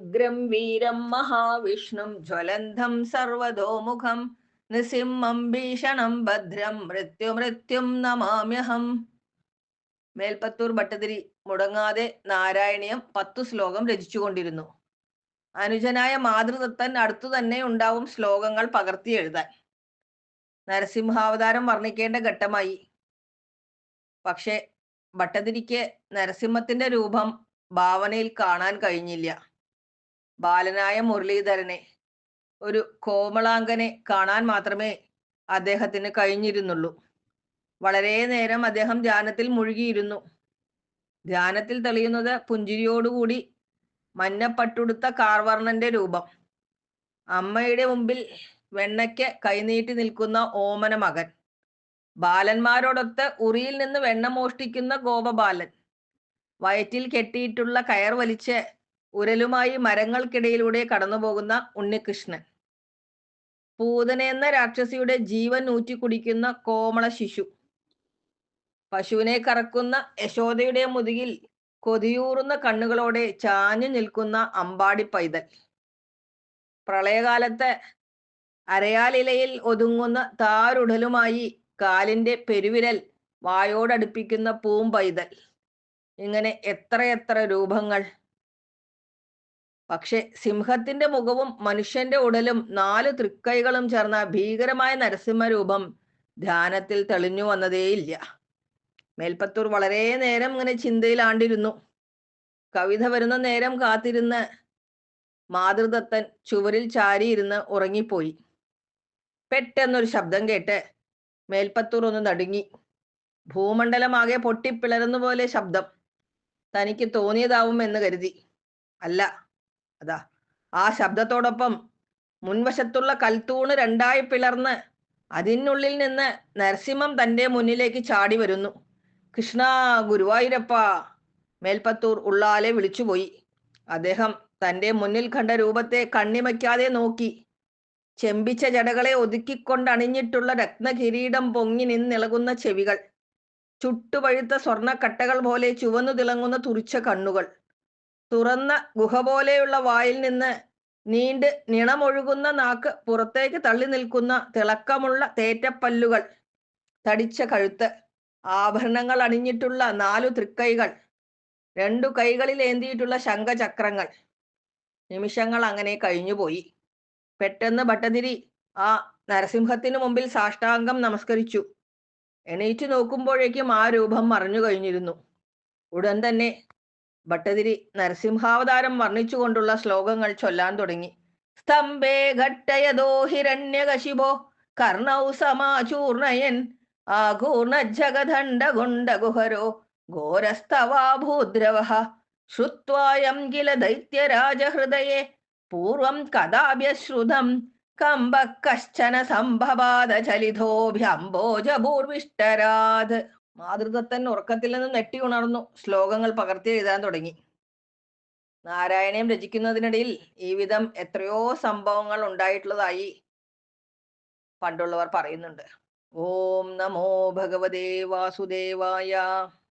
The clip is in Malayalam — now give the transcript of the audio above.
ഉഗ്രം വീരം മഹാവിഷ്ണും ജ്വലന്ധം സർവതോമുഖം നിസിംഹം ഭീഷണം ഭദ്രം മൃത്യും നമാമ്യഹം. മേൽപ്പത്തൂർ ഭട്ടതിരി മുടങ്ങാതെ നാരായണീയം 10 ശ്ലോകം രചിച്ചുകൊണ്ടിരുന്നു. അനുജനായ മാതൃദത്തൻ അടുത്തു തന്നെ ഉണ്ടാവും ശ്ലോകങ്ങൾ പകർത്തി എഴുതാൻ. നരസിംഹാവതാരം വർണ്ണിക്കേണ്ട ഘട്ടമായി. പക്ഷെ ഭട്ടതിരിക്ക് നരസിംഹത്തിന്റെ രൂപം ഭാവനയിൽ കാണാൻ കഴിഞ്ഞില്ല. ബാലനായ മുരളീധരനെ, ഒരു കോമളാംഗനെ കാണാൻ മാത്രമേ അദ്ദേഹത്തിന് കഴിഞ്ഞിരുന്നുള്ളൂ. വളരെ നേരം അദ്ദേഹം ധ്യാനത്തിൽ മുഴുകിയിരുന്നു. ധ്യാനത്തിൽ തെളിയുന്നത് പുഞ്ചിരിയോടുകൂടി മഞ്ഞപ്പട്ടുടുത്ത കാർവർണന്റെ രൂപം. അമ്മയുടെ മുമ്പിൽ വെണ്ണയ്ക്ക് കൈനീട്ടി നിൽക്കുന്ന ഓമന മകൻ. ബാലന്മാരോടൊത്ത് ഉറിയിൽ നിന്ന് വെണ്ണ മോഷ്ടിക്കുന്ന ഗോപബാലൻ. വയറ്റിൽ കെട്ടിയിട്ടുള്ള കയർ വലിച്ച് ഉരലുമായി മരങ്ങൾക്കിടയിലൂടെ കടന്നുപോകുന്ന ഉണ്ണികൃഷ്ണൻ. പൂതന എന്ന രാക്ഷസിയുടെ ജീവൻ ഊറ്റി കുടിക്കുന്ന കോമള ശിശു. പശുവിനെ കറക്കുന്ന യശോദയുടെ മുതുകിൽ കൊതിയൂറുന്ന കണ്ണുകളോടെ ചാഞ്ഞു നിൽക്കുന്ന അമ്പാടി പൈതൽ. പ്രളയകാലത്ത് അരയാലിലയിൽ ഒതുങ്ങുന്ന താരുടലുമായി കാലിന്റെ പെരുവിരൽ വായോടടുപ്പിക്കുന്ന പൂമ്പൈതൽ. ഇങ്ങനെ എത്രയെത്ര രൂപങ്ങൾ! പക്ഷെ സിംഹത്തിന്റെ മുഖവും മനുഷ്യന്റെ ഉടലും 4 തൃക്കൈകളും ചേർന്ന ഭീകരമായ നരസിംഹരൂപം ധ്യാനത്തിൽ തെളിഞ്ഞു വന്നതേയില്ല. മേൽപ്പത്തൂർ വളരെ നേരം ഇങ്ങനെ ചിന്തയിലാണ്ടിരുന്നു. കവിത വരുന്ന നേരം കാത്തിരുന്ന് മാതൃദത്തൻ ചുവരിൽ ചാരിയിരുന്ന് ഉറങ്ങിപ്പോയി. പെട്ടെന്നൊരു ശബ്ദം കേട്ട് മേൽപ്പത്തൂർ ഒന്ന് നടുങ്ങി. ഭൂമണ്ഡലമാകെ പൊട്ടിപ്പിളരുന്ന പോലെ ശബ്ദം. തനിക്ക് തോന്നിയതാവും എന്ന് കരുതി. അല്ല, അതാ ആ ശബ്ദത്തോടൊപ്പം മുൻവശത്തുള്ള കൽത്തൂണ് 2ആയി പിളർന്ന് അതിനുള്ളിൽ നിന്ന് നരസിംഹം തന്റെ മുന്നിലേക്ക് ചാടി വരുന്നു. കൃഷ്ണ, ഗുരുവായൂരപ്പ! മേൽപ്പത്തൂർ ഉള്ളാലെ വിളിച്ചുപോയി. അദ്ദേഹം തന്റെ മുന്നിൽ കണ്ട രൂപത്തെ കണ്ണിമയ്ക്കാതെ നോക്കി. ചെമ്പിച്ച ജടകളെ ഒതുക്കിക്കൊണ്ടണിഞ്ഞിട്ടുള്ള രത്നകിരീടം പൊങ്ങി നിന്നിളകുന്ന ചെവികൾ, ചുട്ടുപഴുത്ത സ്വർണ്ണക്കട്ടകൾ പോലെ ചുവന്നു തിളങ്ങുന്ന തുറിച്ച കണ്ണുകൾ, തുറന്ന ഗുഹ പോലെയുള്ള വായിൽ നിന്ന് നീണ്ട് നിണമൊഴുകുന്ന നാക്ക്, പുറത്തേക്ക് തള്ളി നിൽക്കുന്ന തിളക്കമുള്ള തേറ്റപ്പല്ലുകൾ, തടിച്ച കഴുത്ത്, ആഭരണങ്ങൾ അണിഞ്ഞിട്ടുള്ള 4 തൃക്കൈകൾ, 2 കൈകളിൽ ഏന്തിയിട്ടുള്ള ശംഖചക്രങ്ങൾ. നിമിഷങ്ങൾ അങ്ങനെ കഴിഞ്ഞുപോയി. പെട്ടെന്ന് ഭട്ടതിരി ആ നരസിംഹത്തിനു മുമ്പിൽ സാഷ്ടാംഗം നമസ്കരിച്ചു. എണീറ്റ് നോക്കുമ്പോഴേക്കും ആ രൂപം മറഞ്ഞു കഴിഞ്ഞിരുന്നു. ഉടൻ തന്നെ ഭട്ടതിരി നരസിംഹാവതാരം വർണ്ണിച്ചുകൊണ്ടുള്ള ശ്ലോകങ്ങൾ ചൊല്ലാൻ തുടങ്ങി. സ്തംഭേ ഘട്ടയതോ ഹിരണ്യകശിപോ കർണൗ സമാചൂർണയൻ ആഘൂർണജഗദണ്ഡഗുണ്ടഗുഹരോ ഘോരസ്തവാഭൂദ്രവഃ ശ്രുത്വായം കില ദൈത്യരാജഹൃദയേ പൂർവം കഥാഭ്യശ്രുതം കമ്പ കശ്ചന സംഭവാദ ചലിതോഭ്യംബോജഭൂർവിഷ്ടരാത്. മാതൃദത്തൻ ഉറക്കത്തിൽ നിന്ന് നെട്ടി ഉണർന്നു ശ്ലോകങ്ങൾ പകർത്തി എഴുതാൻ തുടങ്ങി. നാരായണീയം രചിക്കുന്നതിനിടയിൽ ഈ വിധം എത്രയോ സംഭവങ്ങൾ ഉണ്ടായിട്ടുള്ളതായി പണ്ടുള്ളവർ പറയുന്നുണ്ട്. ഓം നമോ ഭഗവതേ വാസുദേവായ.